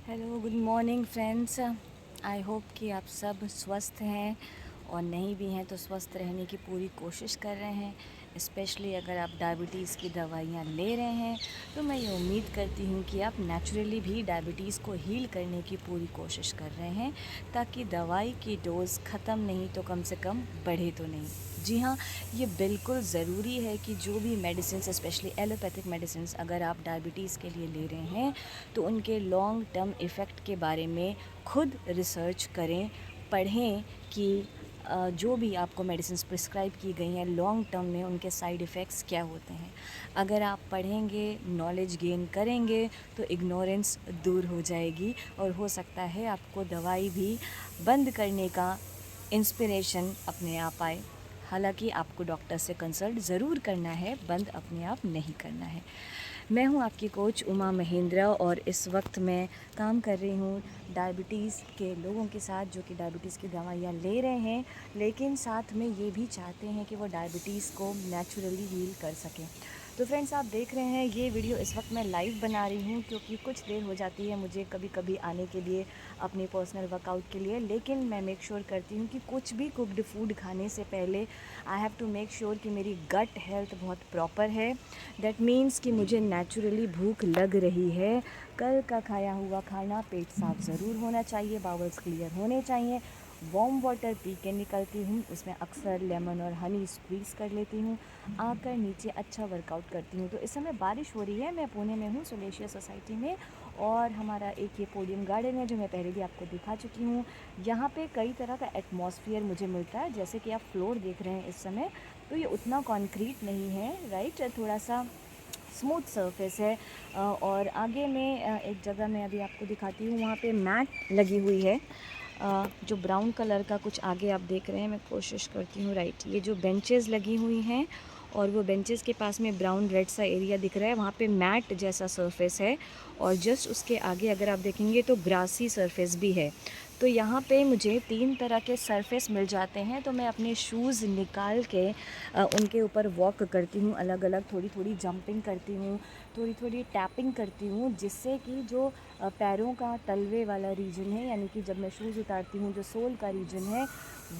Hello, good morning friends. I hope कि आप सब स्वस्थ हैं और नहीं भी हैं तो स्वस्थ रहने की पूरी कोशिश कर रहे हैं। स्पेशली अगर आप डायबिटीज़ की दवाइयाँ ले रहे हैं तो मैं ये उम्मीद करती हूँ कि आप नेचुरली भी डायबिटीज़ को हील करने की पूरी कोशिश कर रहे हैं, ताकि दवाई की डोज़ ख़त्म नहीं तो कम से कम बढ़े तो नहीं। जी हाँ, ये बिल्कुल ज़रूरी है कि जो भी मेडिसिन, स्पेशली एलोपैथिक मेडिसिन अगर आप डायबिटीज़ के लिए ले रहे हैं तो उनके लॉन्ग टर्म इफ़ेक्ट के बारे में खुद रिसर्च करें, पढ़ें कि जो भी आपको मेडिसिन प्रिस्क्राइब की गई हैं लॉन्ग टर्म में उनके साइड इफ़ेक्ट्स क्या होते हैं। अगर आप पढ़ेंगे, नॉलेज गेन करेंगे तो इग्नोरेंस दूर हो जाएगी और हो सकता है आपको दवाई भी बंद करने का इंस्पिरेशन अपने आप आए। हालांकि आपको डॉक्टर से कंसल्ट ज़रूर करना है, बंद अपने आप नहीं करना है। मैं हूं आपकी कोच उमा महेंद्रा और इस वक्त मैं काम कर रही हूं डायबिटीज़ के लोगों के साथ, जो कि डायबिटीज़ की दवाइयाँ ले रहे हैं लेकिन साथ में ये भी चाहते हैं कि वो डायबिटीज़ को नेचुरली हील कर सकें। तो फ्रेंड्स, आप देख रहे हैं ये वीडियो इस वक्त मैं लाइव बना रही हूँ क्योंकि कुछ देर हो जाती है मुझे कभी कभी आने के लिए अपने पर्सनल वर्कआउट के लिए, लेकिन मैं मेक श्योर करती हूँ कि कुछ भी कुक्ड फूड खाने से पहले I have to make sure कि मेरी गट हेल्थ बहुत प्रॉपर है। दैट मीन्स कि मुझे नेचुरली भूख लग रही है। कल का खाया हुआ खाना पेट साफ ज़रूर होना चाहिए, बाउल्स क्लियर होने चाहिए। वार्म वाटर पी के निकलती हूँ, उसमें अक्सर लेमन और हनी स्क्वीज़ कर लेती हूँ। आकर नीचे अच्छा वर्कआउट करती हूँ। तो इस समय बारिश हो रही है, मैं पुणे में हूँ सोलेशिया सोसाइटी में, और हमारा एक ये पोडियम गार्डन है जो मैं पहले भी आपको दिखा चुकी हूँ। यहाँ पे कई तरह का एटमॉस्फेयर मुझे मिलता है, जैसे कि आप फ्लोर देख रहे हैं इस समय, तो ये उतना कॉन्क्रीट नहीं है, राइट, थोड़ा सा स्मूथ सरफेस है। और आगे में एक जगह मैं अभी आपको दिखाती हूँ, वहाँ पे मैट लगी हुई है जो ब्राउन कलर का कुछ आगे आप देख रहे हैं। मैं कोशिश करती हूँ, राइट, ये जो बेंचेस लगी हुई हैं और वो बेंचेस के पास में ब्राउन रेड सा एरिया दिख रहा है, वहाँ पे मैट जैसा सरफेस है। और जस्ट उसके आगे अगर आप देखेंगे तो ग्रासी सरफेस भी है। तो यहाँ पे मुझे 3 तरह के सरफेस मिल जाते हैं, तो मैं अपने शूज़ निकाल के उनके ऊपर वॉक करती हूँ, अलग अलग थोड़ी थोड़ी जंपिंग करती हूँ, थोड़ी थोड़ी टैपिंग करती हूँ, जिससे कि जो पैरों का तलवे वाला रीजन है, यानी कि जब मैं शूज़ उतारती हूँ जो सोल का रीजन है,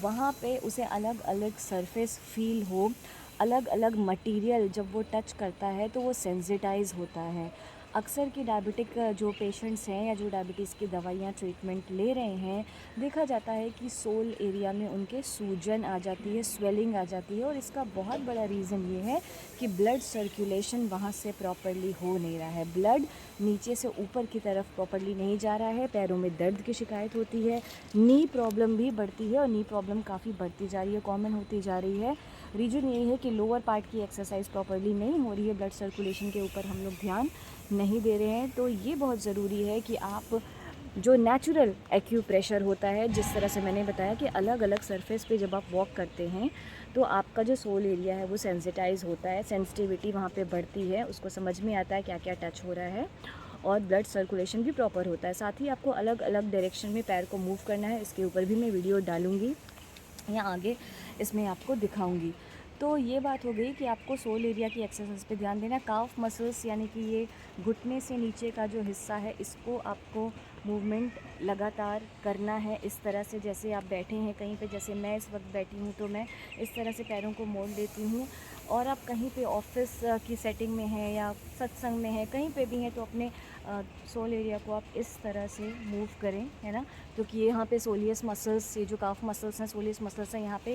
वहाँ पे उसे अलग अलग सरफेस फील हो। अलग अलग मटेरियल जब वो टच करता है तो वो सेंसिटाइज होता है। अक्सर की डायबिटिक जो पेशेंट्स हैं या जो डायबिटीज़ की दवाइयाँ ट्रीटमेंट ले रहे हैं, देखा जाता है कि सोल एरिया में उनके सूजन आ जाती है, स्वेलिंग आ जाती है, और इसका बहुत बड़ा रीज़न ये है कि ब्लड सर्कुलेशन वहाँ से प्रॉपरली हो नहीं रहा है। ब्लड नीचे से ऊपर की तरफ प्रॉपरली नहीं जा रहा है, पैरों में दर्द की शिकायत होती है, नी प्रॉब्लम भी बढ़ती है और नी प्रॉब्लम काफ़ी बढ़ती जा रही है, कॉमन होती जा रही है। रीज़न यही है कि लोअर पार्ट की एक्सरसाइज प्रॉपरली नहीं हो रही है, ब्लड सर्कुलेशन के ऊपर हम लोग ध्यान नहीं दे रहे हैं। तो ये बहुत ज़रूरी है कि आप जो नेचुरल एक्यूप्रेशर होता है, जिस तरह से मैंने बताया कि अलग अलग सरफेस पे जब आप वॉक करते हैं तो आपका जो सोल एरिया है वो सेंसिटाइज होता है, सेंसिटिविटी वहाँ पे बढ़ती है, उसको समझ में आता है क्या क्या टच हो रहा है, और ब्लड सर्कुलेशन भी प्रॉपर होता है। साथ ही आपको अलग अलग डायरेक्शन में पैर को मूव करना है, इसके ऊपर भी मैं वीडियो डालूँगी या आगे इसमें आपको दिखाऊंगी। तो ये बात हो गई कि आपको सोल एरिया की एक्सरसाइज पे ध्यान देना। काफ मसल्स यानी कि ये घुटने से नीचे का जो हिस्सा है, इसको आपको मूवमेंट लगातार करना है, इस तरह से जैसे आप बैठे हैं कहीं पे, जैसे मैं इस वक्त बैठी हूँ तो मैं इस तरह से पैरों को मोड़ लेती हूँ। और आप कहीं पे ऑफिस की सेटिंग में हैं या सत्संग में हैं, कहीं पे भी हैं, तो अपने सोल एरिया को आप इस तरह से मूव करें, है ना। क्योंकि यहाँ पे सोलियस मसल्स, ये जो काफ मसल्स हैं, सोलियस मसल्स हैं, यहाँ पे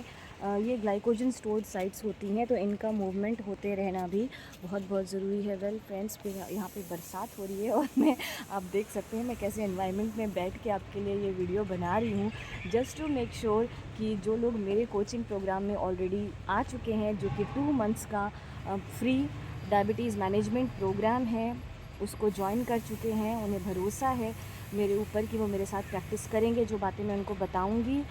ये ग्लाइकोजन स्टोर्ड साइट्स होती हैं, तो इनका मूवमेंट होते रहना भी बहुत बहुत ज़रूरी है। वेल फ्रेंड्स, पे यहाँ पे बरसात हो रही है और मैं, आप देख सकते हैं मैं कैसे एनवायरनमेंट में बैठ के आपके लिए ये वीडियो बना रही हूँ, जस्ट टू मेक श्योर कि जो लोग मेरे कोचिंग प्रोग्राम में ऑलरेडी आ चुके हैं, जो कि 2 मंथ्स का फ्री डायबिटीज़ मैनेजमेंट प्रोग्राम है, उसको ज्वाइन कर चुके हैं, उन्हें भरोसा है मेरे ऊपर कि वो मेरे साथ प्रैक्टिस करेंगे, जो बातें मैं उनको बताऊंगी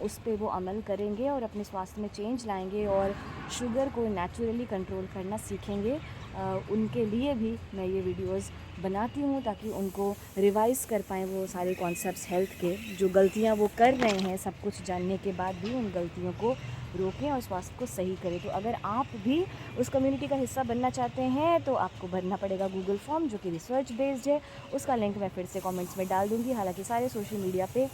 उस पे वो अमल करेंगे और अपने स्वास्थ्य में चेंज लाएंगे और शुगर को नेचुरली कंट्रोल करना सीखेंगे। उनके लिए भी मैं ये वीडियोस बनाती हूँ ताकि उनको रिवाइज़ कर पाएँ वो सारे कॉन्सेप्ट्स हेल्थ के, जो गलतियाँ वो कर रहे हैं सब कुछ जानने के बाद भी उन गलतियों को रोकें और स्वास्थ्य को सही करें। तो अगर आप भी उस कम्युनिटी का हिस्सा बनना चाहते हैं तो आपको भरना पड़ेगा गूगल फॉर्म, जो कि रिसर्च बेस्ड है। उसका लिंक मैं फिर से कमेंट्स में डाल दूँगी। हालांकि सारे सोशल मीडिया पे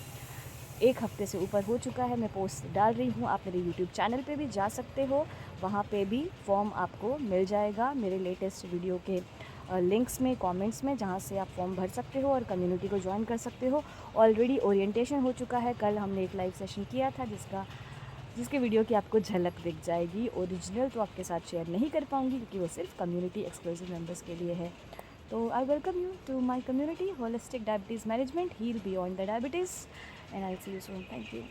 1 हफ़्ते से ऊपर हो चुका है, मैं पोस्ट डाल रही हूँ। आप मेरे यूट्यूब चैनल पे भी जा सकते हो, वहाँ पे भी फॉर्म आपको मिल जाएगा मेरे लेटेस्ट वीडियो के लिंक्स में, कमेंट्स में, जहाँ से आप फॉर्म भर सकते हो और कम्युनिटी को ज्वाइन कर सकते हो। ऑलरेडी ओरिएंटेशन हो चुका है, कल हमने एक लाइव सेशन किया था जिसके वीडियो की आपको झलक दिख जाएगी। ओरिजिनल तो आपके साथ शेयर नहीं कर पाऊँगी क्योंकि वो सिर्फ कम्युनिटी एक्सक्लूसिव मेंबर्स के लिए है। तो I welcome you to my community, holistic diabetes management, heal beyond the diabetes, and I'll see you soon. Thank you.